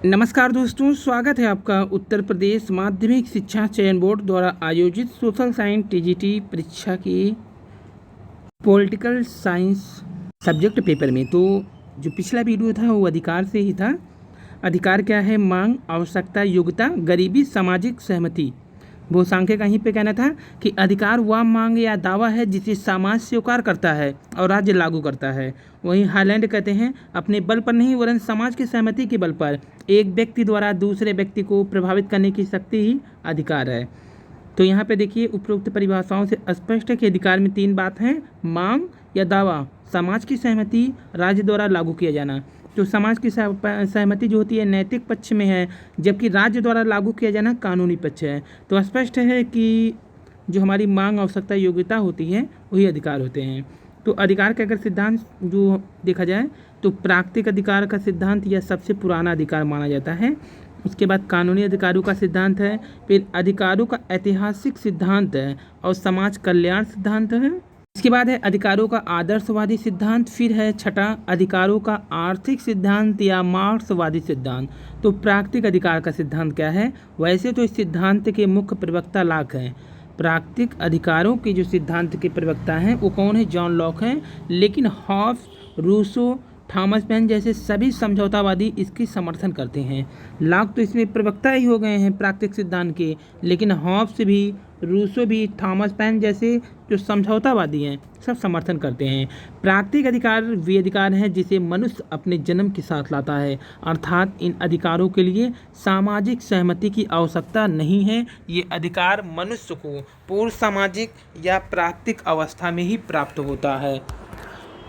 नमस्कार दोस्तों, स्वागत है आपका उत्तर प्रदेश माध्यमिक शिक्षा चयन बोर्ड द्वारा आयोजित सोशल साइंस टीजीटी परीक्षा की पॉलिटिकल साइंस सब्जेक्ट पेपर में। तो जो पिछला वीडियो था वो अधिकार से ही था। अधिकार क्या है? मांग, आवश्यकता, योग्यता, गरीबी, सामाजिक सहमति। वो सांख्य का यहीं पे कहना था कि अधिकार वह मांग या दावा है जिसे समाज स्वीकार करता है और राज्य लागू करता है। वहीं हाईलैंड कहते हैं अपने बल पर नहीं वरन समाज की सहमति के बल पर एक व्यक्ति द्वारा दूसरे व्यक्ति को प्रभावित करने की शक्ति ही अधिकार है। तो यहाँ पे देखिए उपरोक्त परिभाषाओं से स्पष्ट है कि अधिकार में तीन बात हैं: मांग या दावा, समाज की सहमति, राज्य द्वारा लागू किया जाना। तो समाज की सहमति जो होती है नैतिक पक्ष में है, जबकि राज्य द्वारा लागू किया जाना कानूनी पक्ष है। तो स्पष्ट है कि जो हमारी मांग, आवश्यकता, योग्यता होती है वही अधिकार होते हैं। तो अधिकार का अगर सिद्धांत जो देखा जाए तो प्राकृतिक अधिकार का सिद्धांत यह सबसे पुराना अधिकार माना जाता है। उसके बाद कानूनी अधिकारों का सिद्धांत है, फिर अधिकारों का ऐतिहासिक सिद्धांत है और समाज कल्याण सिद्धांत है। इसके बाद है अधिकारों का आदर्शवादी सिद्धांत, फिर है छठा अधिकारों का आर्थिक सिद्धांत या मार्क्सवादी सिद्धांत। तो प्राकृतिक अधिकार का सिद्धांत क्या है? वैसे तो इस सिद्धांत के मुख्य प्रवक्ता लॉक हैं। प्राकृतिक अधिकारों के जो सिद्धांत के प्रवक्ता हैं वो कौन है? जॉन लॉक हैं। लेकिन हॉब्स, रूसो, थॉमस पेन जैसे सभी समझौतावादी इसकी समर्थन करते हैं। लॉक तो इसमें प्रवक्ता ही हो गए हैं प्राकृतिक सिद्धांत के, लेकिन हॉब्स भी, रूसो भी, थॉमस पेन जैसे जो समझौतावादी हैं सब समर्थन करते हैं। प्राकृतिक अधिकार वे अधिकार हैं जिसे मनुष्य अपने जन्म के साथ लाता है, अर्थात इन अधिकारों के लिए सामाजिक सहमति की आवश्यकता नहीं है। ये अधिकार मनुष्य को पूर्व सामाजिक या प्राकृतिक अवस्था में ही प्राप्त होता है।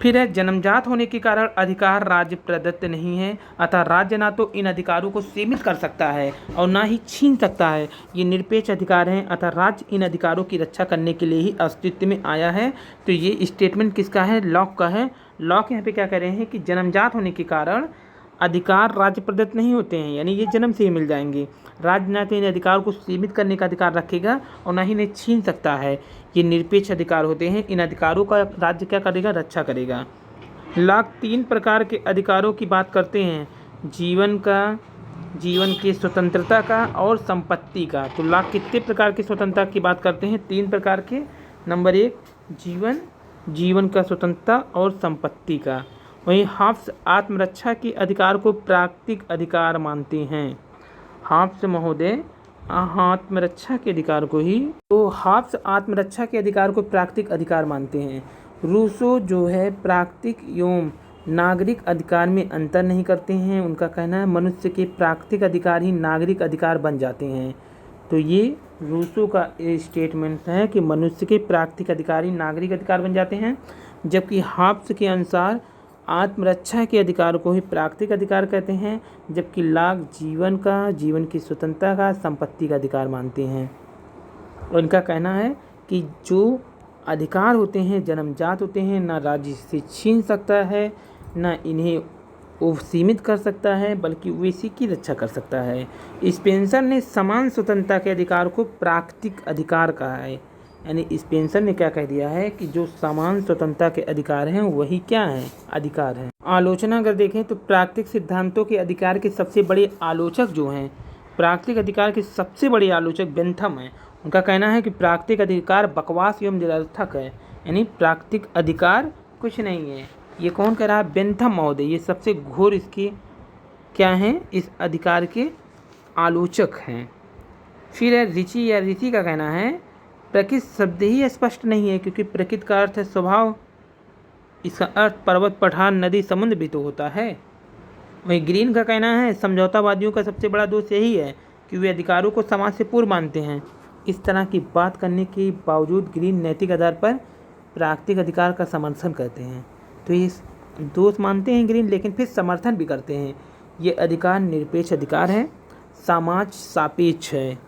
फिर है जन्मजात होने के कारण अधिकार राज्य प्रदत्त नहीं है, अतः राज्य ना तो इन अधिकारों को सीमित कर सकता है और ना ही छीन सकता है। ये निरपेक्ष अधिकार हैं, अतः राज्य इन अधिकारों की रक्षा करने के लिए ही अस्तित्व में आया है। तो ये स्टेटमेंट किसका है? लॉक का है। लॉक यहाँ पे क्या कह रहे हैं कि जन्मजात होने के कारण अधिकार राज्य प्रदत्त नहीं होते हैं, यानी ये जन्म से ही मिल जाएंगे। राज्य न तो इन अधिकार को सीमित करने का अधिकार रखेगा और न ही इन्हें छीन सकता है। ये निरपेक्ष अधिकार होते हैं, इन अधिकारों का राज्य क्या करेगा? रक्षा करेगा। लॉक तीन प्रकार के अधिकारों की बात करते हैं: जीवन का, जीवन की स्वतंत्रता का और संपत्ति का। तो लॉक कितने प्रकार की स्वतंत्रता की बात करते हैं? तीन प्रकार के। नंबर एक जीवन, जीवन का स्वतंत्रता और संपत्ति का। वहीं हॉब्स आत्मरक्षा के अधिकार को प्राकृतिक अधिकार मानते हैं। हॉब्स महोदय आत्मरक्षा के अधिकार को ही, तो हॉब्स आत्मरक्षा के अधिकार को प्राकृतिक अधिकार मानते हैं। रूसो जो है प्राकृतिक एवं नागरिक अधिकार में अंतर नहीं करते हैं। उनका कहना है मनुष्य के प्राकृतिक अधिकार ही नागरिक अधिकार बन जाते हैं। तो ये रूसो का स्टेटमेंट है कि मनुष्य के प्राकृतिक अधिकार ही नागरिक अधिकार बन जाते हैं, जबकि हॉब्स के अनुसार आत्मरक्षा के अधिकार को ही प्राकृतिक अधिकार कहते हैं, जबकि लॉक जीवन का, जीवन की स्वतंत्रता का, संपत्ति का अधिकार मानते हैं। और इनका कहना है कि जो अधिकार होते हैं जन्मजात होते हैं, ना राज्य से छीन सकता है, ना इन्हें वो सीमित कर सकता है, बल्कि वो इसी की रक्षा कर सकता है। स्पेंसर ने समान स्वतंत्रता के अधिकार को प्राकृतिक अधिकार कहा है, यानी स्पेंसर ने क्या कह दिया है कि जो समान स्वतंत्रता के अधिकार हैं वही क्या हैं? अधिकार हैं। आलोचना अगर देखें तो प्राकृतिक सिद्धांतों के अधिकार के सबसे बड़े आलोचक जो हैं, प्राकृतिक अधिकार के सबसे बड़े आलोचक बेंथम हैं। उनका कहना है कि प्राकृतिक अधिकार बकवास एवं निरर्थक है, यानी प्राकृतिक अधिकार कुछ नहीं है। ये कौन कह रहा है? बेंथम महोदय। ये सबसे घोर इसके क्या हैं? इस अधिकार के आलोचक हैं। फिर है ऋषि या ऋषि का कहना है प्रकृति शब्द ही स्पष्ट नहीं है, क्योंकि प्रकृति का अर्थ है स्वभाव, इसका अर्थ पर्वत, पठार, नदी, समुद्र भी तो होता है। वहीं ग्रीन का कहना है समझौतावादियों का सबसे बड़ा दोष यही है कि वे अधिकारों को समाज से पूर्व मानते हैं। इस तरह की बात करने के बावजूद ग्रीन नैतिक आधार पर प्राकृतिक अधिकार का समर्थन करते हैं। तो ये दोष मानते हैं ग्रीन, लेकिन फिर समर्थन भी करते हैं। ये अधिकार निरपेक्ष अधिकार है, समाज सापेक्ष है।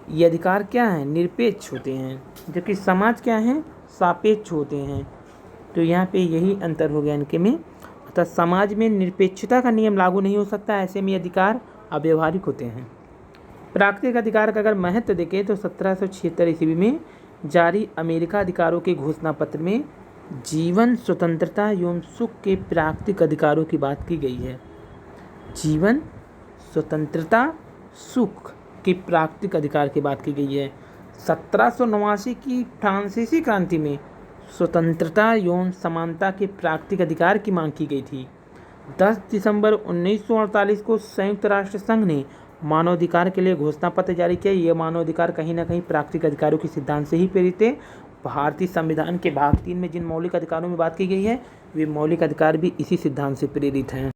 ये अधिकार क्या है? निरपेक्ष होते हैं, जबकि समाज क्या है? सापेक्ष होते हैं। तो यहाँ पे यही अंतर हो गया इनके में। अर्थात समाज में निरपेक्षता का नियम लागू नहीं हो सकता, ऐसे में अधिकार अव्यवहारिक होते हैं। प्राकृतिक अधिकार का अगर महत्व देखें तो 1776 ईस्वी में जारी अमेरिका अधिकारों के घोषणा पत्र में जीवन, स्वतंत्रता एवं सुख के प्राकृतिक अधिकारों की बात की गई है। जीवन, स्वतंत्रता सुख के प्राकृतिक अधिकार की बात की गई है। 1789 की फ्रांसीसी क्रांति में स्वतंत्रता एवं समानता के प्राकृतिक अधिकार की मांग की गई थी। 10 दिसंबर 1948 को संयुक्त राष्ट्र संघ ने मानवाधिकार के लिए घोषणा पत्र जारी किया। यह मानवाधिकार कहीं न कहीं प्राकृतिक अधिकारों के सिद्धांत से ही प्रेरित है। भारतीय संविधान के भाग 3 में जिन मौलिक अधिकारों में बात की गई है, वे मौलिक अधिकार भी इसी सिद्धांत से प्रेरित हैं।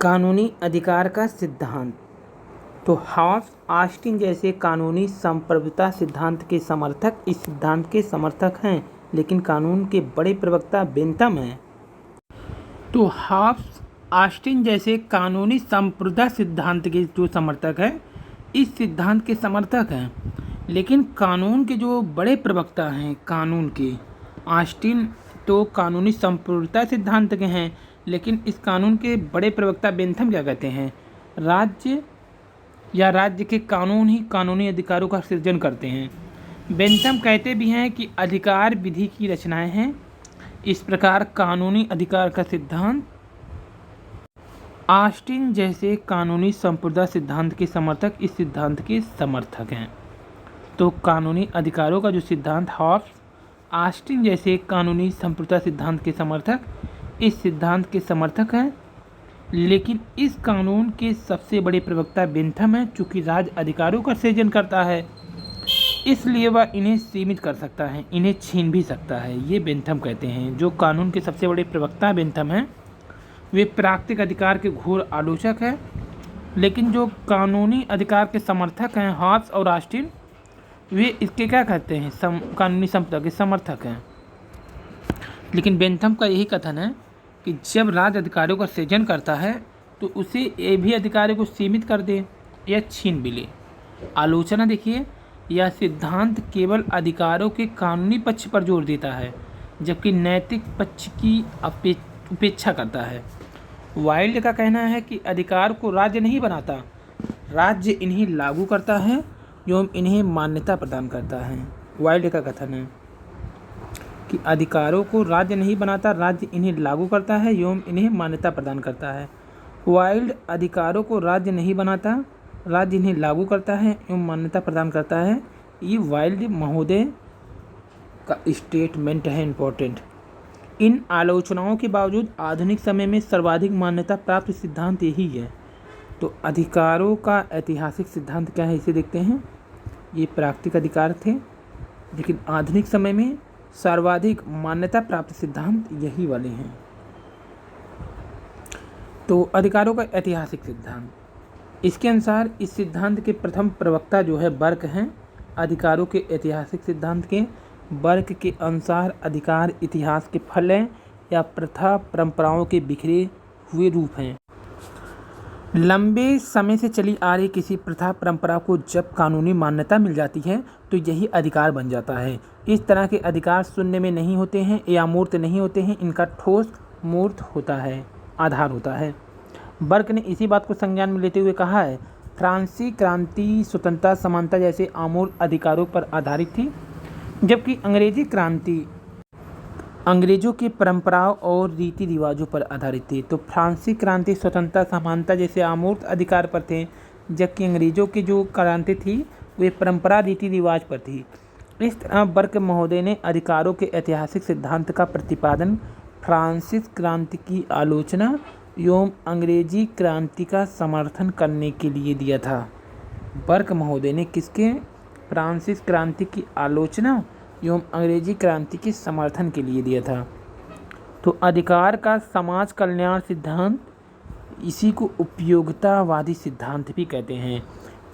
कानूनी अधिकार का सिद्धांत। तो हॉब्स, ऑस्टिन जैसे कानूनी संप्रभुता सिद्धांत के समर्थक इस सिद्धांत के समर्थक हैं, लेकिन कानून के बड़े प्रवक्ता बेंथम हैं। तो हॉब्स, ऑस्टिन जैसे कानूनी संप्रभुता सिद्धांत के जो समर्थक हैं, इस सिद्धांत के समर्थक हैं, लेकिन कानून के जो बड़े प्रवक्ता हैं कानून के, ऑस्टिन तो कानूनी संप्रभुता सिद्धांत के हैं, लेकिन इस कानून के बड़े प्रवक्ता बेंथम क्या कहते हैं, राज्य के कानून ही कानूनी अधिकारों का सृजन करते हैं। बेंथम कहते भी हैं कि अधिकार विधि की रचनाएं हैं। इस प्रकार कानूनी अधिकार का सिद्धांत। ऑस्टिन जैसे कानूनी संप्रभुता सिद्धांत के समर्थक इस सिद्धांत के समर्थक हैं। तो कानूनी अधिकारों का जो सिद्धांत हॉब्स, ऑस्टिन जैसे कानूनी संप्रभुता सिद्धांत के समर्थक इस सिद्धांत के समर्थक हैं, लेकिन इस कानून के सबसे बड़े प्रवक्ता बेंथम हैं। चूँकि राज्य अधिकारों का सृजन करता है, इसलिए वह इन्हें सीमित कर सकता है, इन्हें छीन भी सकता है, ये बेंथम कहते हैं। जो कानून के सबसे बड़े प्रवक्ता बेंथम हैं, वे प्राकृतिक अधिकार के घोर आलोचक हैं, लेकिन जो कानूनी अधिकार के समर्थक हैं हॉब्स और ऑस्टिन, वे इसके क्या कहते हैं, कानूनी संप्रभुता के समर्थक हैं। लेकिन बेंथम का यही कथन है कि जब राज्य अधिकारों का सृजन करता है तो उसे ये भी अधिकारों को सीमित कर दे या छीन भी ले। आलोचना देखिए, यह सिद्धांत केवल अधिकारों के कानूनी पक्ष पर जोर देता है, जबकि नैतिक पक्ष की उपेक्षा करता है। वाइल्ड का कहना है कि अधिकार को राज्य नहीं बनाता, राज्य इन्हें लागू करता है एवं इन्हें मान्यता प्रदान करता है। वाइल्ड का कथन है कि अधिकारों को राज्य नहीं बनाता, राज्य इन्हें लागू करता है एवं इन्हें मान्यता प्रदान करता है। वाइल्ड अधिकारों को राज्य नहीं बनाता, राज्य इन्हें लागू करता है एवं मान्यता प्रदान करता है। ये वाइल्ड महोदय का स्टेटमेंट है इम्पोर्टेंट। इन आलोचनाओं के बावजूद आधुनिक समय में सर्वाधिक मान्यता प्राप्त सिद्धांत यही है। तो अधिकारों का ऐतिहासिक सिद्धांत क्या है, इसे देखते हैं। ये प्राकृतिक अधिकार थे, लेकिन आधुनिक समय में सर्वाधिक मान्यता प्राप्त सिद्धांत यही वाले हैं। तो अधिकारों का ऐतिहासिक सिद्धांत, इसके अनुसार इस सिद्धांत के प्रथम प्रवक्ता जो है बर्क हैं। अधिकारों के ऐतिहासिक सिद्धांत के बर्क के अनुसार अधिकार इतिहास के फल हैं या प्रथा परंपराओं के बिखरे हुए रूप हैं। लंबे समय से चली आ रही किसी प्रथा परंपरा को जब कानूनी मान्यता मिल जाती है तो यही अधिकार बन जाता है। इस तरह के अधिकार शून्य में नहीं होते हैं या मूर्त नहीं होते हैं, इनका ठोस मूर्त होता है, आधार होता है। बर्क ने इसी बात को संज्ञान में लेते हुए कहा है, फ्रांसीसी क्रांति स्वतंत्रता समानता जैसे अमूर्त अधिकारों पर आधारित थी, जबकि अंग्रेजी क्रांति अंग्रेजों की परंपराओं और रीति रिवाजों पर आधारित थी। तो फ्रांसीसी क्रांति स्वतंत्रता समानता जैसे अमूर्त अधिकार पर थे, जबकि अंग्रेजों की जो क्रांति थी वे परंपरा रीति रिवाज पर थी। इस तरह बर्क महोदय ने अधिकारों के ऐतिहासिक सिद्धांत का प्रतिपादन फ्रांसीसी क्रांति की आलोचना एवं अंग्रेजी क्रांति का समर्थन करने के लिए दिया था। बर्क महोदय ने किसके, फ्रांसीसी क्रांति की आलोचना एवं अंग्रेजी क्रांति के समर्थन के लिए दिया था। तो अधिकार का समाज कल्याण सिद्धांत, इसी को उपयोगितावादी सिद्धांत भी कहते हैं।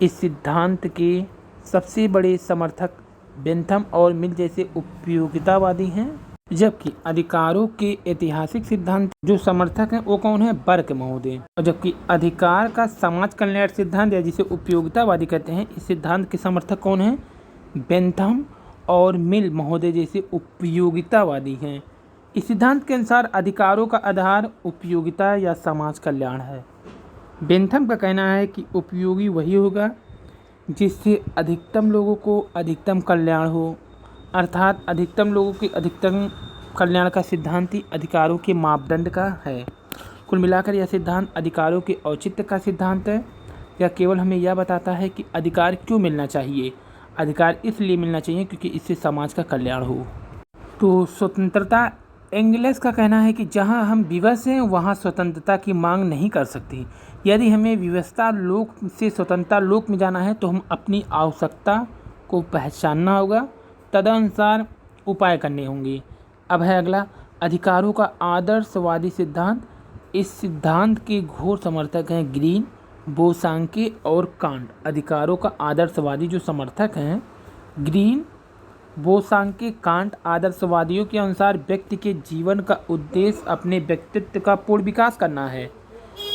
इस सिद्धांत के सबसे बड़े समर्थक बेंथम और मिल जैसे उपयोगितावादी हैं, जबकि अधिकारों के ऐतिहासिक सिद्धांत जो समर्थक हैं वो कौन है, बर्क महोदय। और जबकि अधिकार का समाज कल्याण सिद्धांत या जिसे उपयोगितावादी कहते हैं, इस सिद्धांत के समर्थक कौन है, बेंथम और मिल महोदय जैसे उपयोगितावादी हैं। इस सिद्धांत के अनुसार अधिकारों का आधार उपयोगिता या समाज कल्याण है। बेंथम का कहना है कि उपयोगी वही होगा जिससे अधिकतम लोगों को अधिकतम कल्याण हो, अर्थात अधिकतम लोगों के अधिकतम कल्याण का सिद्धांत ही अधिकारों के मापदंड का है। कुल मिलाकर यह सिद्धांत अधिकारों के औचित्य का सिद्धांत है। यह केवल हमें यह बताता है कि अधिकार क्यों मिलना चाहिए। अधिकार इसलिए मिलना चाहिए क्योंकि इससे समाज का कल्याण हो। तो स्वतंत्रता, एंगेल्स का कहना है कि जहां हम विवश हैं वहां स्वतंत्रता की मांग नहीं कर सकती। यदि हमें विवशता लोक से स्वतंत्रता लोक में जाना है तो हम अपनी आवश्यकता को पहचानना होगा, तदनुसार उपाय करने होंगे। अब है अगला, अधिकारों का आदर्शवादी सिद्धांत। इस सिद्धांत के घोर समर्थक हैं ग्रीन, बोसांके और कांट। अधिकारों का आदर्शवादी जो समर्थक हैं ग्रीन, बोसांके, कांट आदर्शवादियों के अनुसार व्यक्ति के जीवन का उद्देश्य अपने व्यक्तित्व का पूर्ण विकास करना है।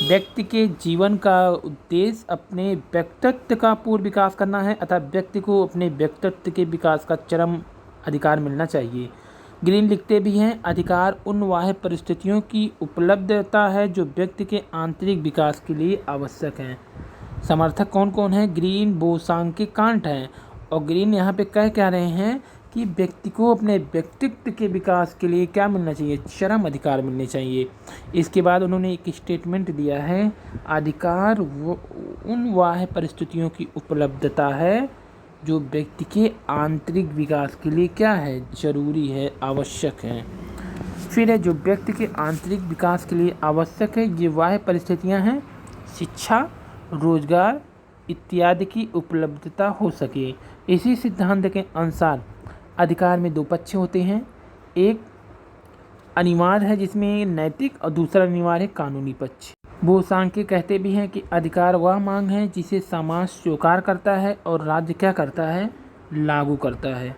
व्यक्ति के जीवन का उद्देश्य अपने व्यक्तित्व का पूर्ण विकास करना है, अतः व्यक्ति को अपने व्यक्तित्व के विकास का चरम अधिकार मिलना चाहिए। ग्रीन लिखते भी हैं, अधिकार उन बाह्य परिस्थितियों की उपलब्धता है जो व्यक्ति के आंतरिक विकास के लिए आवश्यक हैं। समर्थक कौन कौन है? ग्रीन, बोसांके, कांट हैं। और ग्रीन यहाँ पे कह रहे हैं कि व्यक्ति को अपने व्यक्तित्व के विकास के लिए क्या मिलना चाहिए? चरम अधिकार मिलने चाहिए। इसके बाद उन्होंने एक स्टेटमेंट दिया है, अधिकार उन बाह्य परिस्थितियों की उपलब्धता है जो व्यक्ति के आंतरिक विकास के लिए क्या है? जरूरी है, आवश्यक है। फिर है जो व्यक्ति के आंतरिक विकास के लिए आवश्यक है, ये बाह्य परिस्थितियां हैं शिक्षा, रोजगार इत्यादि की उपलब्धता हो सके। इसी सिद्धांत के अनुसार अधिकार में दो पक्ष होते हैं, एक अनिवार्य है जिसमें नैतिक और दूसरा अनिवार्य है कानूनी पक्ष। बोसांके कहते भी हैं कि अधिकार वह मांग है जिसे समाज स्वीकार करता है और राज्य क्या करता है? लागू करता है।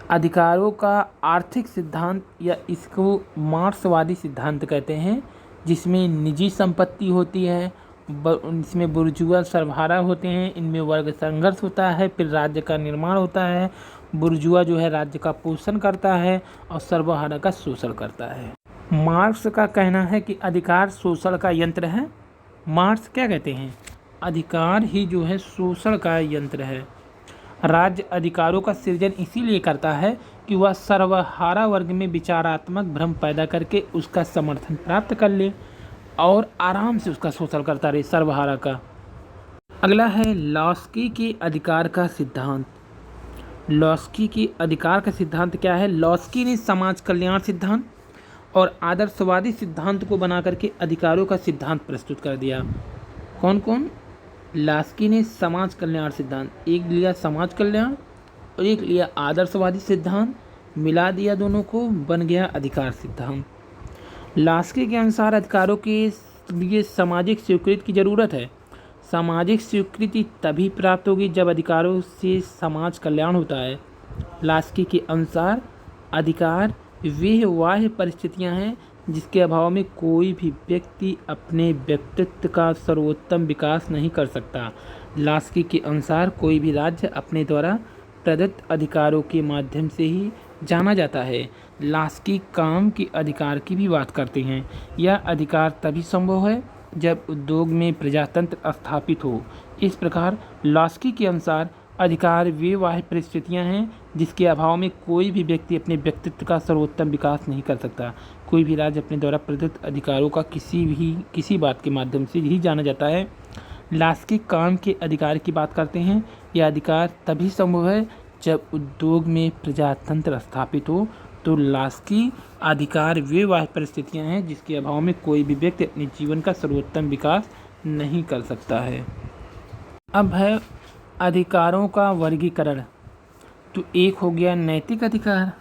अधिकारों का आर्थिक सिद्धांत या इसको मार्क्सवादी सिद्धांत कहते हैं, जिसमें निजी संपत्ति होती है, इसमें बुर्जुआ सर्वहारा होते हैं, इनमें वर्ग संघर्ष होता है, फिर राज्य का निर्माण होता है। बुर्जुआ जो है राज्य का पोषण करता है और सर्वहारा का शोषण करता है। मार्क्स का कहना है कि अधिकार शोषण का यंत्र है। मार्क्स क्या कहते हैं? अधिकार ही जो है शोषण का यंत्र है। राज्य अधिकारों का सृजन इसीलिए करता है कि वह सर्वहारा वर्ग में विचारात्मक भ्रम पैदा करके उसका समर्थन प्राप्त कर ले और आराम से उसका शोषण करता रहे सर्वहारा का। अगला है लॉस्की के अधिकार का सिद्धांत। लॉस्की के अधिकार का सिद्धांत क्या है? लॉस्की ने समाज कल्याण सिद्धांत और आदर्शवादी सिद्धांत को बना करके अधिकारों का सिद्धांत प्रस्तुत कर दिया। कौन कौन? लॉस्की ने समाज कल्याण सिद्धांत, एक लिया समाज कल्याण और एक लिया आदर्शवादी सिद्धांत, मिला दिया दोनों को, बन गया अधिकार सिद्धांत। लॉस्की के अनुसार अधिकारों के लिए सामाजिक स्वीकृति की ज़रूरत है। सामाजिक स्वीकृति तभी प्राप्त होगी जब अधिकारों से समाज कल्याण होता है। लॉस्की के अनुसार अधिकार वे बाह्य परिस्थितियां हैं जिसके अभाव में कोई भी व्यक्ति अपने व्यक्तित्व का सर्वोत्तम विकास नहीं कर सकता। लॉस्की के अनुसार कोई भी राज्य अपने द्वारा प्रदत्त अधिकारों के माध्यम से ही जाना जाता है। लॉस्की काम के अधिकार की भी बात करते हैं। यह अधिकार तभी संभव है जब उद्योग में प्रजातंत्र स्थापित हो। इस प्रकार लॉस्की के अनुसार अधिकार वे बाह्य परिस्थितियां हैं जिसके अभाव में कोई भी व्यक्ति अपने व्यक्तित्व का सर्वोत्तम विकास नहीं कर सकता। कोई भी राज्य अपने द्वारा प्रदत्त अधिकारों का किसी बात के माध्यम से ही जाना जाता है। लॉस्की काम के अधिकार की बात करते हैं। यह अधिकार तभी संभव है जब उद्योग में प्रजातंत्र स्थापित हो। तो लॉस्की अधिकार वे बाह्य परिस्थितियां हैं जिसके अभाव में कोई भी व्यक्ति अपने जीवन का सर्वोत्तम विकास नहीं कर सकता है। अब है अधिकारों का वर्गीकरण। तो एक हो गया नैतिक अधिकार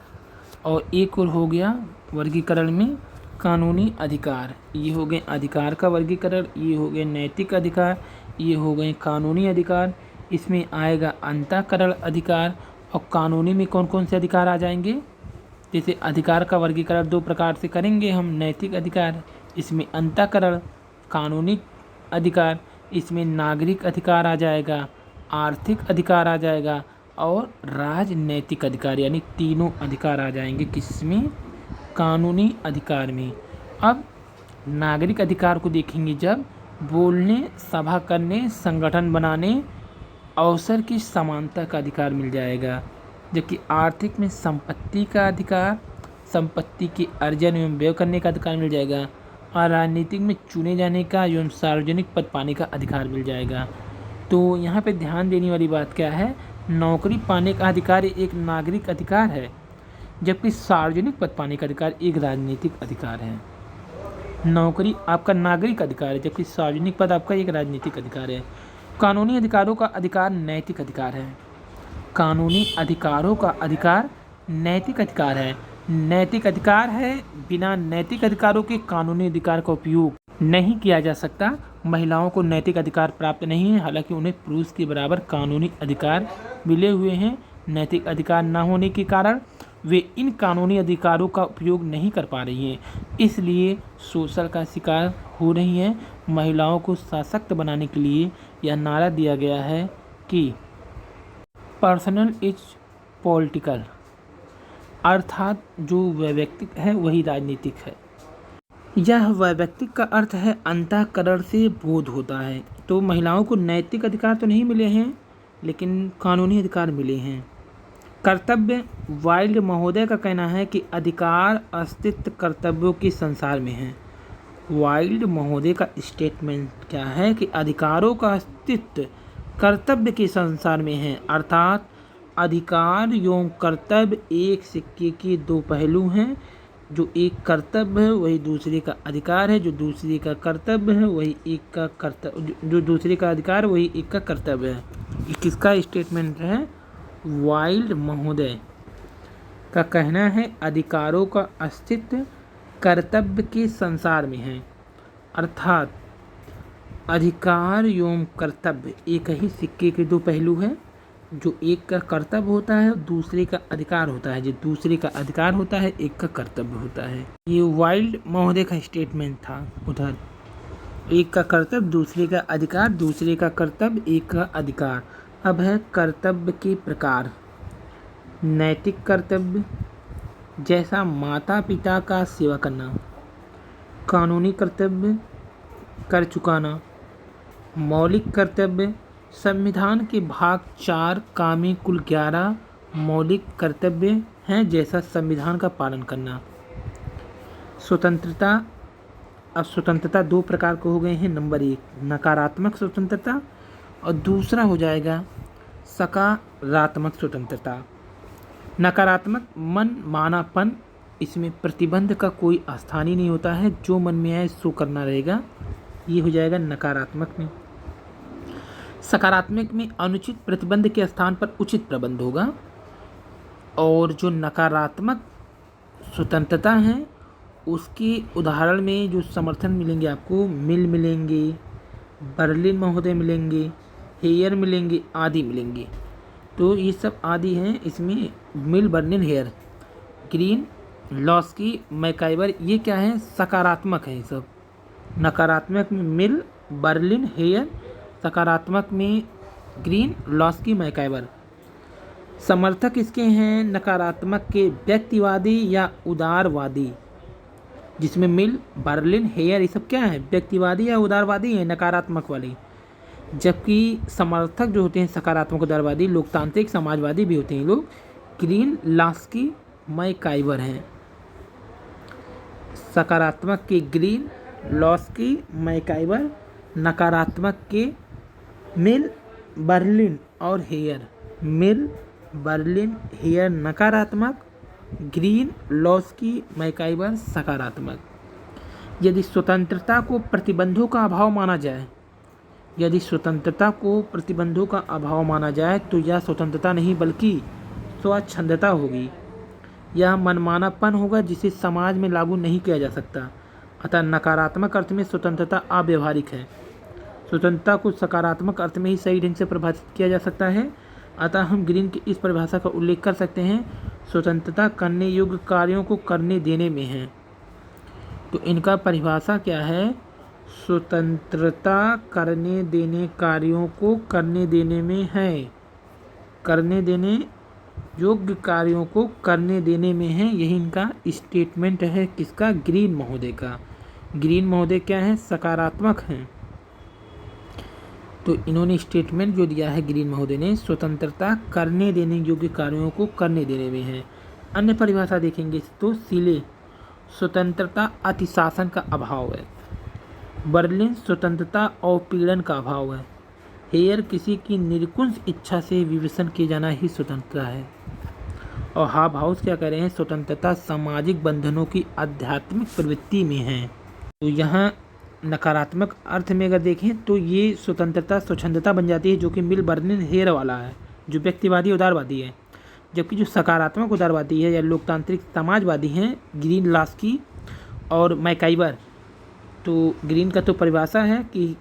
और एक और हो गया वर्गीकरण में कानूनी अधिकार। ये हो गए अधिकार का वर्गीकरण, ये हो गए नैतिक अधिकार, ये हो गए कानूनी अधिकार। इसमें आएगा अंतःकरण अधिकार। और कानूनी में कौन कौन से अधिकार आ जाएंगे? जैसे अधिकार का वर्गीकरण दो प्रकार से करेंगे हम। नैतिक अधिकार, इसमें अंतःकरण। कानूनी अधिकार, इसमें नागरिक अधिकार आ जाएगा, आर्थिक अधिकार आ जाएगा और राजनैतिक अधिकार, यानी तीनों अधिकार आ जाएंगे किसमें? कानूनी अधिकार में। अब नागरिक अधिकार को देखेंगे जब बोलने, सभा करने, संगठन बनाने, अवसर की समानता का अधिकार मिल जाएगा। जबकि आर्थिक में संपत्ति का अधिकार, संपत्ति के अर्जन एवं व्यय करने का अधिकार मिल जाएगा और राजनीतिक में चुने जाने का एवं सार्वजनिक पद पाने का अधिकार मिल जाएगा। तो यहाँ पे ध्यान देने वाली बात क्या है, नौकरी पाने का अधिकार एक नागरिक अधिकार है, जबकि सार्वजनिक पद पाने का अधिकार एक राजनीतिक अधिकार है। नौकरी आपका नागरिक अधिकार है, जबकि सार्वजनिक पद आपका एक राजनीतिक अधिकार है। कानूनी अधिकारों का अधिकार नैतिक अधिकार है। कानूनी अधिकारों का अधिकार नैतिक अधिकार है। नैतिक अधिकार है, बिना नैतिक अधिकारों के कानूनी अधिकार का उपयोग नहीं किया जा सकता। महिलाओं को नैतिक अधिकार प्राप्त नहीं है, हालांकि उन्हें पुरुष के बराबर कानूनी अधिकार मिले हुए हैं। नैतिक अधिकार न होने के कारण वे इन कानूनी अधिकारों का उपयोग नहीं कर पा रही हैं, इसलिए शोषण का शिकार हो रही हैं। महिलाओं को सशक्त बनाने के लिए यह नारा दिया गया है कि पर्सनल इज पॉलिटिकल, अर्थात जो वैयक्तिक है वही राजनीतिक है। यह वैयक्तिक का अर्थ है अंतःकरण से बोध होता है। तो महिलाओं को नैतिक अधिकार तो नहीं मिले हैं, लेकिन कानूनी अधिकार मिले हैं। कर्तव्य, वाइल्ड महोदय का कहना है कि अधिकार अस्तित्व कर्तव्यों के संसार में है। वाइल्ड महोदय का स्टेटमेंट क्या है कि अधिकारों का अस्तित्व कर्तव्य के संसार में है, अर्थात अधिकार एवं कर्तव्य एक सिक्के के दो पहलू हैं। जो एक कर्तव्य है वही दूसरे का अधिकार है, जो दूसरे का कर्तव्य है वही एक का कर्तव्य, जो दूसरे का अधिकार वही एक का कर्तव्य है। ये किसका स्टेटमेंट है? वाइल्ड महोदय का कहना है अधिकारों का अस्तित्व कर्तव्य के संसार में है, अर्थात अधिकार एवं कर्तव्य एक ही सिक्के के दो पहलू हैं। जो एक का कर्तव्य होता है दूसरे का अधिकार होता है, जो दूसरे का अधिकार होता है एक का कर्तव्य होता है। ये वाइल्ड महोदय का स्टेटमेंट था। उधर एक का कर्तव्य दूसरे का अधिकार, दूसरे का कर्तव्य एक का अधिकार। अब है कर्तव्य के प्रकार। नैतिक कर्तव्य जैसा माता पिता का सेवा करना, कानूनी कर्तव्य कर चुकाना, मौलिक कर्तव्य संविधान के भाग 4 का में कुल 11 मौलिक कर्तव्य हैं, जैसा संविधान का पालन करना। स्वतंत्रता, अब स्वतंत्रता दो प्रकार के हो गए हैं। नंबर 1 नकारात्मक स्वतंत्रता और दूसरा हो जाएगा सकारात्मक स्वतंत्रता। नकारात्मक मन मानापन, इसमें प्रतिबंध का कोई स्थान ही नहीं होता है, जो मन में आए सो करना रहेगा, ये हो जाएगा नकारात्मक में। सकारात्मक में अनुचित प्रतिबंध के स्थान पर उचित प्रबंध होगा। और जो नकारात्मक स्वतंत्रता है उसके उदाहरण में जो समर्थन मिलेंगे आपको, मिल मिलेंगे, बर्लिन महोदय मिलेंगे, हेयर मिलेंगे, आदि मिलेंगे। तो ये सब आदि हैं इसमें, Mill, Berlin, Hare, Green, Laski, MacIver, ये क्या है? सकारात्मक है ये सब। नकारात्मक में मिल, बर्लिन, हेयर, सकारात्मक में ग्रीन, लॉस्की, मैकाइवर। समर्थक इसके हैं नकारात्मक के व्यक्तिवादी या उदारवादी, जिसमें मिल, बर्लिन, हेयर ये सब क्या है? व्यक्तिवादी या उदारवादी हैं नकारात्मक वाले। जबकि समर्थक जो होते हैं सकारात्मक उदारवादी, लोकतांत्रिक समाजवादी भी होते हैं लोग, ग्रीन, लॉस्की, मैकाइवर हैं। सकारात्मक के ग्रीन, लॉस्की, मैकाइवर, नकारात्मक के मिल, बर्लिन और हेयर। मिल, बर्लिन, हेयर नकारात्मक, ग्रीन, लॉस्की, मैकाइवर सकारात्मक। यदि स्वतंत्रता को प्रतिबंधों का अभाव माना जाए, यदि स्वतंत्रता को प्रतिबंधों का अभाव माना जाए तो यह स्वतंत्रता नहीं बल्कि स्वच्छंदता होगी। यह मनमानापन होगा जिसे समाज में लागू नहीं किया जा सकता। अतः नकारात्मक अर्थ में स्वतंत्रता अव्यवहारिक है। स्वतंत्रता को सकारात्मक अर्थ में ही सही ढंग से परिभाषित किया जा सकता है। अतः हम ग्रीन की इस परिभाषा का उल्लेख कर सकते हैं, स्वतंत्रता करने योग्य कार्यों को करने देने में है। तो इनका परिभाषा क्या है? स्वतंत्रता करने देने कार्यों को करने देने में है, करने देने योग्य कार्यों को करने देने में है। यही इनका स्टेटमेंट है, किसका? ग्रीन महोदय का। ग्रीन महोदय क्या है? सकारात्मक हैं। तो इन्होंने स्टेटमेंट जो दिया है ग्रीन महोदय ने, स्वतंत्रता करने देने योग्य कार्यों को करने देने में है। अन्य परिभाषा देखेंगे तो सीले स्वतंत्रता अतिशासन का अभाव है। बर्लिन स्वतंत्रता और पीड़न का अभाव है। हेयर किसी की निरकुश इच्छा से विवेचन किए जाना ही स्वतंत्रता है। और हाब हाउस क्या कह रहे हैं, स्वतंत्रता सामाजिक बंधनों की आध्यात्मिक प्रवृत्ति में है। तो यहाँ नकारात्मक अर्थ में अगर देखें तो ये स्वतंत्रता स्वच्छंदता बन जाती है, जो कि मिल बर्लिन हेयर वाला है, जो व्यक्तिवादी उदारवादी है। जबकि जो सकारात्मक उदारवादी है या लोकतांत्रिक समाजवादी हैं, ग्रीन लास्की और मैकाइवर, तो ग्रीन का तो परिभाषा है कि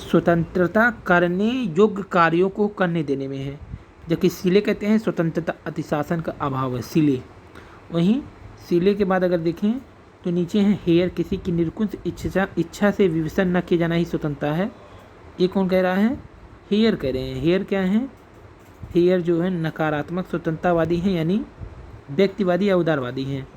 स्वतंत्रता करने योग्य कार्यों को करने देने में है, जबकि सीले कहते हैं स्वतंत्रता अतिशासन का अभाव है, सीले। वहीं सीले के बाद अगर देखें तो नीचे है हेयर किसी की निरकुश इच्छा से विवेचन न किए जाना ही स्वतंत्रता है। ये कौन कह रहा है, हेयर कह रहे हैं। हेयर क्या है, हेयर जो है नकारात्मक स्वतंत्रतावादी हैं, यानी व्यक्तिवादी या उदारवादी हैं।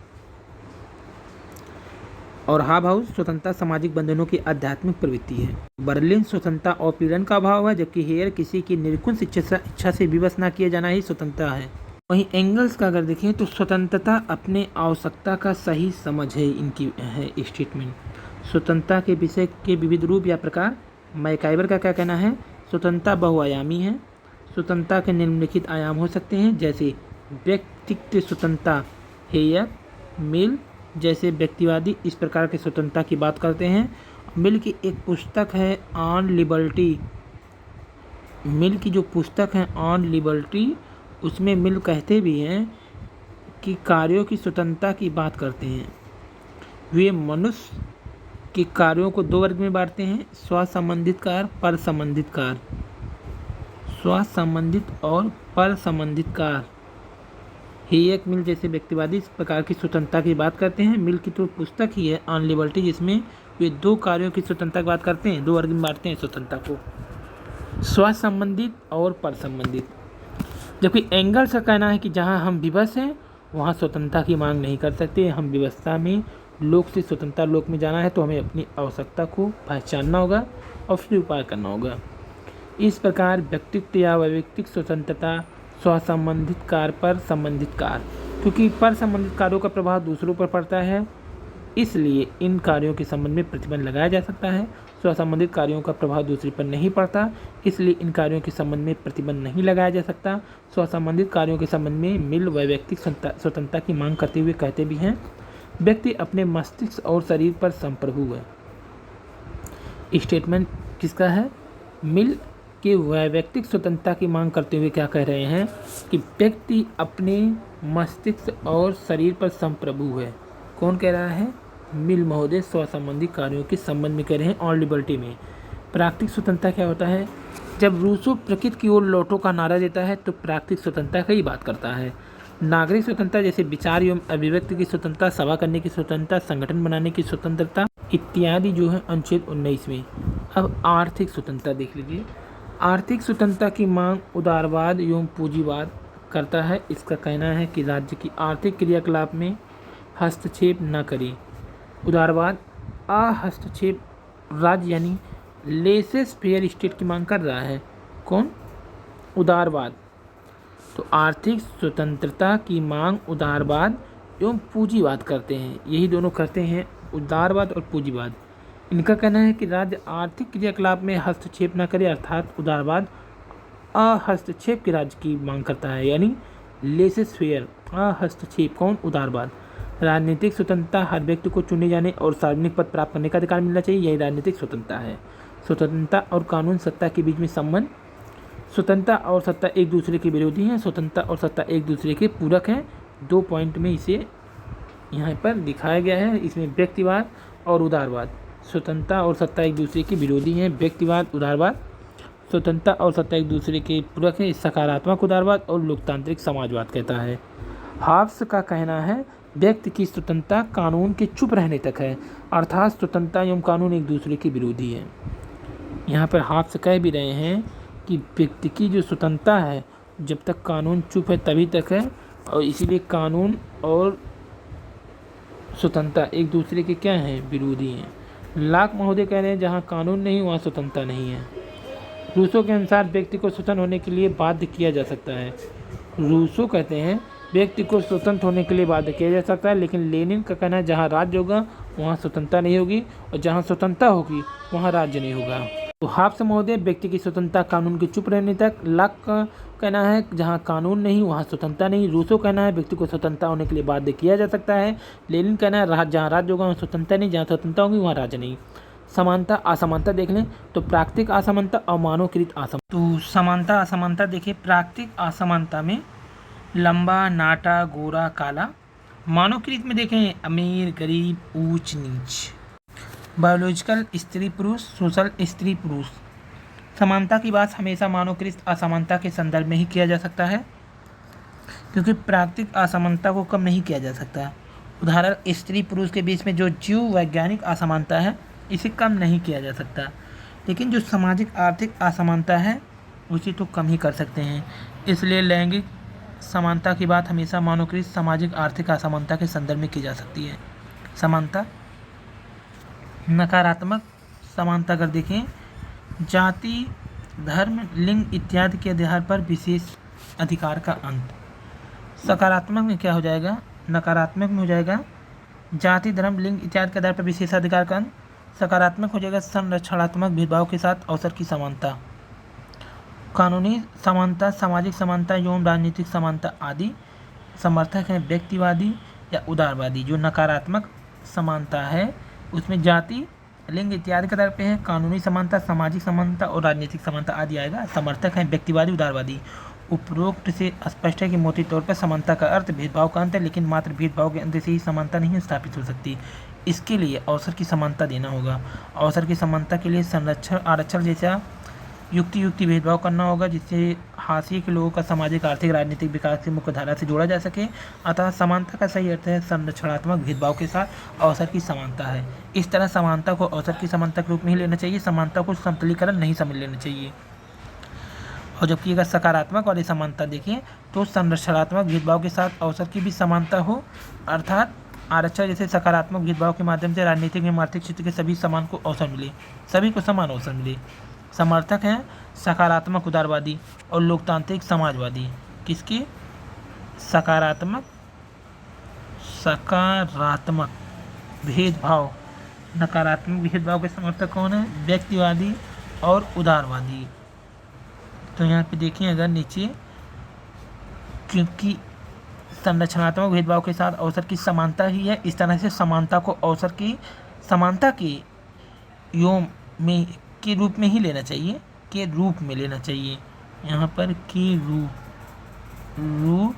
और हाब हाउस स्वतंत्रता सामाजिक बंधनों की आध्यात्मिक प्रवृत्ति है। बर्लिन स्वतंत्रता और पीड़न का अभाव है, जबकि हेयर किसी की निरकुश इच्छा से विवश न किया जाना ही स्वतंत्रता है। वहीं एंगल्स का अगर देखें तो स्वतंत्रता अपने आवश्यकता का सही समझ है, इनकी है स्टेटमेंट। स्वतंत्रता के विषय के विविध रूप या प्रकार। मैकाइवर का क्या कहना है, स्वतंत्रता बहुआयामी है। स्वतंत्रता के निम्नलिखित आयाम हो सकते हैं, जैसे व्यक्तित्व स्वतंत्रता, हेयर, मिल जैसे व्यक्तिवादी इस प्रकार की स्वतंत्रता की बात करते हैं। मिल की एक पुस्तक है ऑन लिबर्टी, मिल की जो पुस्तक है ऑन लिबर्टी, उसमें मिल कहते भी हैं कि कार्यों की स्वतंत्रता की बात करते हैं। वे मनुष्य के कार्यों को दो वर्ग में बांटते हैं, स्वसंबंधित कार्य, पर संबंधित कार्य। स्वसंबंधित और पर संबंधित कार्य। हेयर मिल जैसे व्यक्तिवादी इस प्रकार की स्वतंत्रता की बात करते हैं। मिल की तो पुस्तक ही है ऑन लिबर्टी, जिसमें वे दो कार्यों की स्वतंत्रता की बात करते हैं, दो वर्ग में बांटते हैं स्वतंत्रता को, स्वसंबंधित और पर संबंधित। जबकि एंगल्स का कहना है कि जहां हम विवश हैं वहां स्वतंत्रता की मांग नहीं कर सकते। हम विवशता में लोक से स्वतंत्रता लोक में जाना है तो हमें अपनी आवश्यकता को पहचानना होगा और फिर उपाय करना होगा। इस प्रकार व्यक्तित्व या वैयक्तिक स्वतंत्रता स्वसंबंधित कार्य पर संबंधित कार्य, क्योंकि पर संबंधित कार्यों का प्रभाव दूसरों पर पड़ता है, इसलिए इन कार्यों के संबंध में प्रतिबंध लगाया जा सकता है। स्वसंबंधित कार्यों का प्रभाव दूसरे पर नहीं पड़ता, इसलिए इन कार्यों के संबंध में प्रतिबंध नहीं लगाया जा सकता। स्वसंबंधित कार्यों के संबंध में मिल वैयक्तिक स्वतंत्रता की मांग करते हुए कहते भी हैं, व्यक्ति अपने मस्तिष्क और शरीर पर संप्रभु है। स्टेटमेंट किसका है, मिल के वैयक्तिक स्वतंत्रता की मांग करते हुए क्या कह रहे हैं कि व्यक्ति अपने मस्तिष्क और शरीर पर संप्रभु है। कौन कह रहा है, मिल महोदय स्वसंबंधी कार्यों के संबंध में कह रहे हैं ऑन लिबर्टी में। प्राकृतिक स्वतंत्रता क्या होता है, जब रूसो प्रकृति की ओर लौटो का नारा देता है तो प्राकृतिक स्वतंत्रता की ही बात करता है। नागरिक स्वतंत्रता जैसे विचार एवं अभिव्यक्ति की स्वतंत्रता, सभा करने की स्वतंत्रता, संगठन बनाने की स्वतंत्रता इत्यादि जो है अनुच्छेद 19 में। अब आर्थिक स्वतंत्रता देख लीजिए। आर्थिक स्वतंत्रता की मांग उदारवाद एवं पूंजीवाद करता है। इसका कहना है कि राज्य की आर्थिक क्रियाकलाप में हस्तक्षेप न करें। उदारवाद अहस्तक्षेप राज्य यानी लेसेस फेयर स्टेट की मांग कर रहा है। कौन, उदारवाद। तो आर्थिक स्वतंत्रता की मांग उदारवाद एवं पूंजीवाद करते हैं, यही दोनों करते हैं, उदारवाद और पूंजीवाद। इनका कहना है कि राज्य आर्थिक क्रियाकलाप में हस्तक्षेप न करे, अर्थात उदारवाद अहस्तक्षेप के राज्य की मांग करता है, यानी लेसेस फेयर अहस्तक्षेप। कौन, उदारवाद। राजनीतिक स्वतंत्रता, हर व्यक्ति को चुने जाने और सार्वजनिक पद प्राप्त करने का अधिकार मिलना चाहिए, यही राजनीतिक स्वतंत्रता है। स्वतंत्रता और कानून सत्ता के बीच में संबंध। स्वतंत्रता और सत्ता एक दूसरे के विरोधी हैं, स्वतंत्रता और सत्ता एक दूसरे के पूरक हैं। 2 पॉइंट में इसे यहाँ पर दिखाया गया है। इसमें व्यक्तिवाद और उदारवाद, स्वतंत्रता और सत्ता एक दूसरे के विरोधी हैं, व्यक्तिवाद उदारवाद, स्वतंत्रता और सत्ता एक दूसरे के पूरक है, सकारात्मक उदारवाद और लोकतांत्रिक समाजवाद कहता है। हाब्स का कहना है व्यक्ति की स्वतंत्रता कानून के चुप रहने तक है, अर्थात स्वतंत्रता एवं कानून एक दूसरे के विरोधी हैं। यहाँ पर हाब्स कह भी रहे हैं कि व्यक्ति की जो स्वतंत्रता है जब तक कानून चुप है तभी तक है, और इसीलिए कानून और स्वतंत्रता एक दूसरे के क्या हैं, विरोधी हैं। लाक महोदय कह रहे हैं जहाँ कानून नहीं वहाँ स्वतंत्रता नहीं है। रूसो के अनुसार व्यक्ति को स्वतंत्र होने के लिए बाध्य किया जा सकता है। रूसो कहते हैं व्यक्ति को स्वतंत्र होने के लिए बाध्य किया जा सकता है। लेकिन लेनिन का कहना है जहाँ राज्य होगा वहाँ स्वतंत्रता नहीं होगी और जहाँ स्वतंत्रता होगी वहाँ राज्य नहीं होगा। तो हाब्स महोदय व्यक्ति की स्वतंत्रता कानून के चुप रहने तक। लॉक का कहना है जहाँ कानून नहीं वहाँ स्वतंत्रता नहीं। रूसो कहना है व्यक्ति को स्वतंत्रता होने के लिए बाध्य किया जा सकता है। लेनिन कहना है जहाँ राज्य होगा वहाँ स्वतंत्रता नहीं, जहाँ स्वतंत्रता होगी वहाँ राज्य नहीं। समानता असमानता देख लें तो प्राकृतिक असमानता और मानवकृत असमानता। तो समानता असमानता देखिए, प्राकृतिक असमानता में लंबा, नाटा, गोरा, काला। मानवकृत में देखें अमीर, गरीब, ऊंच नीच। बायोलॉजिकल स्त्री पुरुष, सोशल स्त्री पुरुष। समानता की बात हमेशा मानवकृत असमानता के संदर्भ में ही किया जा सकता है, क्योंकि प्राकृतिक असमानता को कम नहीं किया जा सकता। उदाहरण स्त्री पुरुष के बीच में जो जीव वैज्ञानिक असमानता है इसे कम नहीं किया जा सकता, लेकिन जो सामाजिक आर्थिक असमानता है उसे तो कम ही कर सकते हैं। इसलिए लैंगिक समानता की बात हमेशा मानवकृत सामाजिक आर्थिक असमानता के संदर्भ में की जा सकती है। समानता नकारात्मक समानता अगर देखें, जाति, धर्म, लिंग इत्यादि के आधार पर विशेष अधिकार का अंत। सकारात्मक में क्या हो जाएगा, नकारात्मक में हो जाएगा जाति, धर्म, लिंग इत्यादि के आधार पर विशेष अधिकार का अंत। सकारात्मक हो जाएगा संरक्षणात्मक भेदभाव के साथ अवसर की समानता। कानूनी समानता, सामाजिक समानता एवं राजनीतिक समानता आदि। समर्थक हैं व्यक्तिवादी या उदारवादी। जो नकारात्मक समानता है उसमें जाति, लिंग इत्यादि के आधार पे है। कानूनी समानता, सामाजिक समानता और राजनीतिक समानता आदि आएगा। समर्थक हैं व्यक्तिवादी, उदारवादी। उपरोक्त से स्पष्ट है कि मोटे तौर पर समानता का अर्थ भेदभाव का अंत है, लेकिन मात्र भेदभाव के अंत से ही समानता नहीं स्थापित हो सकती। इसके लिए अवसर की समानता देना होगा। अवसर की समानता के लिए संरक्षण, आरक्षण जैसा युक्ति भेदभाव करना होगा, जिससे हाशिए के लोगों का सामाजिक, आर्थिक, राजनीतिक विकास की मुख्य धारा से जोड़ा जा सके। अतः समानता का सही अर्थ है संरक्षणात्मक भेदभाव के साथ अवसर की समानता है। इस तरह समानता को अवसर की समानता के रूप में ही लेना चाहिए, समानता को समतलीकरण नहीं समझ लेना चाहिए। और जबकि अगर सकारात्मक वाली समानता देखें तो संरक्षणात्मक भेदभाव के साथ अवसर की भी समानता हो, अर्थात आरक्षण जैसे सकारात्मक भेदभाव के माध्यम से राजनीतिक एवं आर्थिक क्षेत्र के सभी समान को अवसर मिले, सभी को समान अवसर मिले। समर्थक हैं सकारात्मक उदारवादी और लोकतांत्रिक समाजवादी। किसके? सकारात्मक भेदभाव, नकारात्मक भेदभाव के समर्थक कौन है? व्यक्तिवादी और उदारवादी। तो यहाँ पे देखिए अगर नीचे, क्योंकि संरचनात्मक भेदभाव के साथ अवसर की समानता ही है, इस तरह से समानता को अवसर की समानता के योग में के रूप में ही लेना चाहिए, के रूप में लेना चाहिए। यहाँ पर के रूप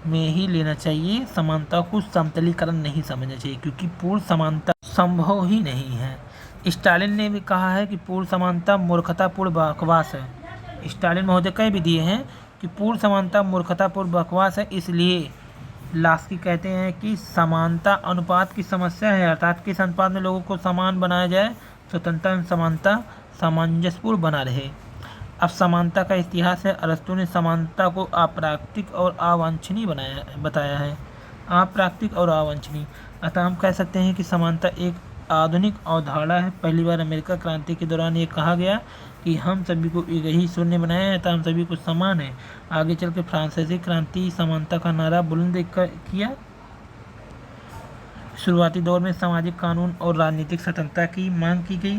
में ही लेना चाहिए। समानता को समतलीकरण नहीं समझना चाहिए, क्योंकि पूर्ण समानता संभव ही नहीं है। स्टालिन ने भी कहा है कि पूर्ण समानता मूर्खतापूर्ण बकवास है। स्टालिन महोदय कह भी दिए हैं कि पूर्ण समानता मूर्खतापूर्ण बकवास है। इसलिए लास्की कहते हैं कि समानता अनुपात की समस्या है, अर्थात किस अनुपात में लोगों को समान बनाया जाए, स्वतंत्रता एवं समानता सामंजस्यपूर्ण बना रहे। अब समानता का इतिहास है। अरस्तु ने समानता को अप्राकृतिक और अवांछनीय बताया है। अप्राकृतिक और अवांछनीय, अतः हम कह सकते हैं कि समानता एक आधुनिक अवधारणा है। पहली बार अमेरिका क्रांति के दौरान ये कहा गया कि हम सभी को एक ही ईश्वर ने बनाया है, अतः हम सभी को समान है। आगे चल के फ्रांसीसी क्रांति समानता का नारा बुलंद किया। शुरुआती दौर में सामाजिक कानून और राजनीतिक स्वतंत्रता की मांग की गई।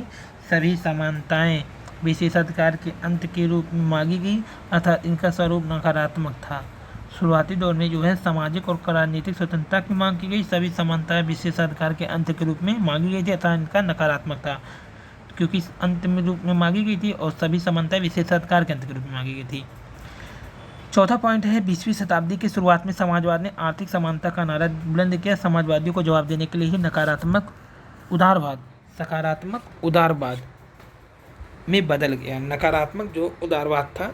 सभी समानताएं विशेषाधिकार के अंत के रूप में मांगी गई, अर्थात इनका स्वरूप नकारात्मक था। शुरुआती दौर में जो है सामाजिक और राजनीतिक स्वतंत्रता की मांग की गई। सभी समानताएं विशेषाधिकार के अंत के रूप में मांगी गई थी, अर्थात इनका नकारात्मक था, क्योंकि अंत में रूप में मांगी गई थी और सभी समानताएं विशेषाधिकार के अंत के रूप में मांगी गई थी। चौथा पॉइंट है 20वीं शताब्दी की शुरुआत में समाजवाद ने आर्थिक समानता का नारा बुलंद किया। समाजवादियों को जवाब देने के लिए ही नकारात्मक उदारवाद सकारात्मक उदारवाद में बदल गया। नकारात्मक जो उदारवाद था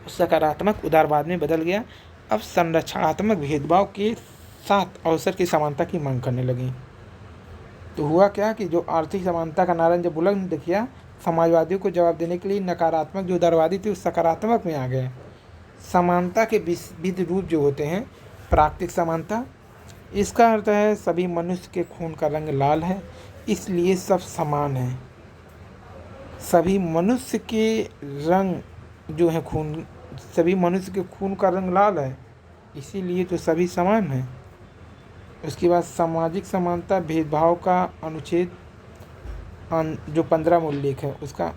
सकारात्मक उदारवाद में बदल गया। अब संरक्षणात्मक भेदभाव के साथ अवसर की समानता की मांग करने लगी। तो हुआ क्या कि जो आर्थिक समानता का नारा जब बुलंद किया, समाजवादियों को जवाब देने के लिए नकारात्मक जो उदारवादी थे उस सकारात्मक में आ गए। समानता के विविध रूप जो होते हैं, प्राकृतिक समानता, इसका अर्थ है सभी मनुष्य के खून का रंग लाल है, इसलिए सब समान हैं। सभी मनुष्य के रंग जो है खून, सभी मनुष्य के खून का रंग लाल है, इसीलिए तो सभी समान हैं। उसके बाद सामाजिक समानता भेदभाव का अनुच्छेद जो 15 में उल्लेख है उसका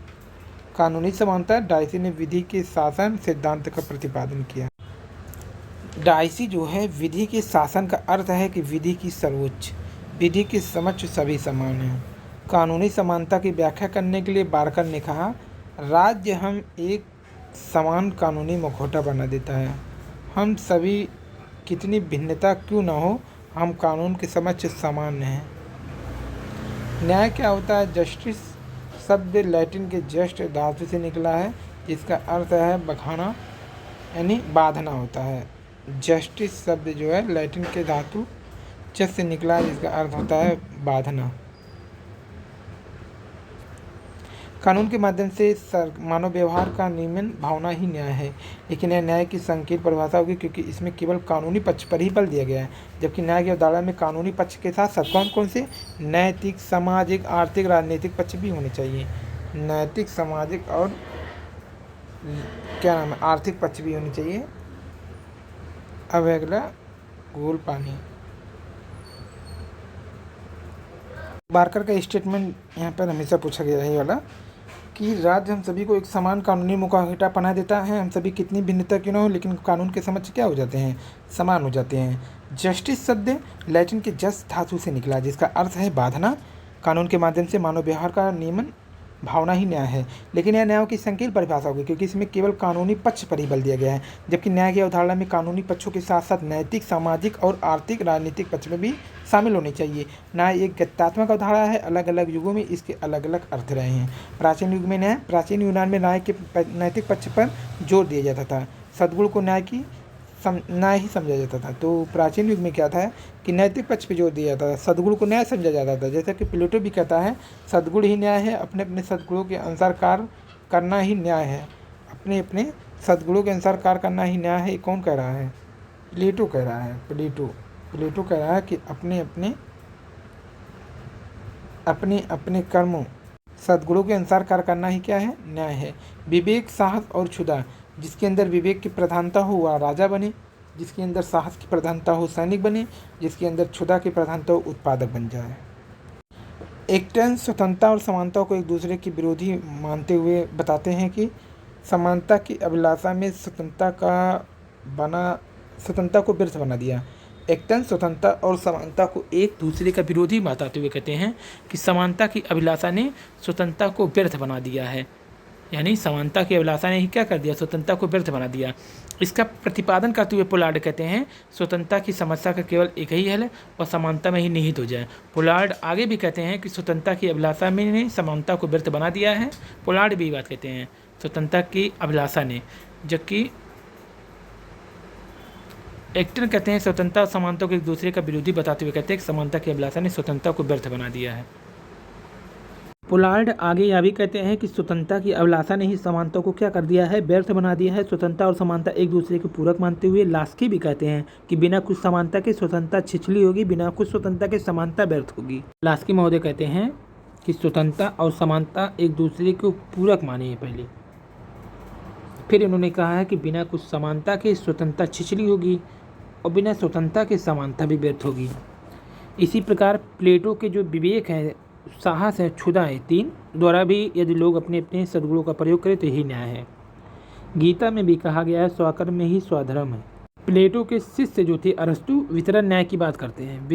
कानूनी समानता। डाइसी ने विधि के शासन सिद्धांत का प्रतिपादन किया। डाइसी जो है विधि के शासन का अर्थ है कि विधि की सर्वोच्च, विधि के समक्ष सभी समान हैं। कानूनी समानता की व्याख्या करने के लिए बारकर ने कहा, राज्य हम एक समान कानूनी मुखौटा बना देता है। हम सभी कितनी भिन्नता क्यों न हो, हम कानून के समक्ष सामान्य हैं। न्याय क्या होता है? जस्टिस शब्द लैटिन के जस्ट धातु से निकला है, जिसका अर्थ है बखाना यानी बांधना होता है। जस्टिस शब्द जो है लैटिन के धातु जस्ट से निकला है, जिसका अर्थ होता है बांधना। कानून के माध्यम से मानव व्यवहार का नियमन भावना ही न्याय है, लेकिन यह न्याय की संकीर्ण परिभाषा होगी क्योंकि इसमें केवल कानूनी पक्ष पर ही बल दिया गया है, जबकि न्याय की अवधारणा में कानूनी पक्ष के साथ साथ कौन कौन से नैतिक, सामाजिक, आर्थिक, राजनीतिक पक्ष भी होने चाहिए। नैतिक, सामाजिक और क्या नाम है, आर्थिक पक्ष भी होने चाहिए। अब अगला घोल पानी। बारकर का स्टेटमेंट यहाँ पर हमेशा पूछा गया है ये वाला कि राज्य हम सभी को एक समान कानूनी मुखौटा पहना देता है। हम सभी कितनी भिन्नता क्यों न हो, लेकिन कानून के समक्ष क्या हो जाते हैं, समान हो जाते हैं। जस्टिस शब्द लैटिन के जस्ट धातु से निकला, जिसका अर्थ है बांधना। कानून के माध्यम से मानव व्यवहार का नियमन भावना ही न्याय है, लेकिन यह न्याय की संकीर्ण परिभाषा होगी क्योंकि इसमें केवल कानूनी पक्ष पर ही बल दिया गया है, जबकि न्याय की अवधारणा में कानूनी पक्षों के साथ साथ नैतिक, सामाजिक और आर्थिक, राजनीतिक पक्ष में भी शामिल होने चाहिए। न्याय एक गत्यात्मक अवधारणा है, अलग अलग युगों में इसके अलग अलग अर्थ रहे हैं। प्राचीन युग में न्याय, प्राचीन यूनान में न्याय के नैतिक पक्ष पर जोर दिया जाता था। सद्गुण को न्याय ही समझा जाता था। तो प्राचीन युग में क्या था कि नैतिक पक्ष पे जोर दिया जाता था, सद्गुण को न्याय समझा जाता था। जैसा कि प्लेटो भी कहता है, सद्गुण ही न्याय है, अपने अपने सद्गुणों के अनुसार कार्य करना ही न्याय है। अपने अपने सद्गुणों के अनुसार कार्य करना ही न्याय है। कौन कह रहा है? प्लेटो कह रहा है। प्लेटो कह रहा है कि अपने अपने कर्मों, सद्गुणों के अनुसार कार्य करना ही क्या है, न्याय है। विवेक, साहस और क्षुधा, जिसके अंदर विवेक की प्रधानता हो वह राजा बने, जिसके अंदर साहस की प्रधानता हो सैनिक बने, जिसके अंदर क्षुधा की प्रधानता हो उत्पादक बन जाए। एक्टन स्वतंत्रता और समानता को एक दूसरे के विरोधी मानते हुए बताते हैं कि समानता की अभिलाषा में स्वतंत्रता को व्यर्थ बना दिया। एक्टन स्वतंत्रता और समानता को एक दूसरे का विरोधी बताते हुए कहते हैं कि समानता की अभिलाषा ने स्वतंत्रता को व्यर्थ बना दिया है, यानी समानता की अभिलाषा ने ही क्या कर दिया, स्वतंत्रता को व्यर्थ बना दिया। इसका प्रतिपादन करते हुए पोलार्ड कहते हैं स्वतंत्रता की समस्या का केवल एक ही हल है और समानता में ही निहित हो जाए। पोलार्ड आगे भी कहते हैं कि स्वतंत्रता की अभिलाषा ने समानता को व्यर्थ बना दिया है। पोलार्ड भी बात कहते हैं स्वतंत्रता की अभिलाषा ने, जबकि एक्टन कहते हैं स्वतंत्रता और समानता को एक दूसरे का विरोधी बताते हुए कहते हैं कि समानता की अभिलाषा ने स्वतंत्रता को व्यर्थ बना दिया है। पोलार्ड आगे यह भी कहते हैं कि स्वतंत्रता की अभिलाषा ने ही समानता को क्या कर दिया है, व्यर्थ बना दिया है। स्वतंत्रता और समानता एक दूसरे के पूरक मानते हुए लास्की भी कहते हैं कि बिना कुछ समानता के स्वतंत्रता छिछली होगी, बिना कुछ स्वतंत्रता के समानता व्यर्थ होगी। लास्की महोदय कहते हैं कि स्वतंत्रता और समानता एक दूसरे को पूरक माने हैं पहले, फिर इन्होंने कहा है कि बिना कुछ समानता के स्वतंत्रता छिछली होगी और बिना स्वतंत्रता के समानता भी व्यर्थ होगी। इसी प्रकार प्लेटो के जो विवेक है, साहस है, क्षुधा है, तीन द्वारा भी यदि लोग अपने अपने सद्गुणों का प्रयोग करें तो यही न्याय है। गीता में भी कहा गया है स्वकर्म में ही स्वधर्म है। प्लेटो के शिष्य जो थे अरस्तु वितरण न्याय की बात करते हैं।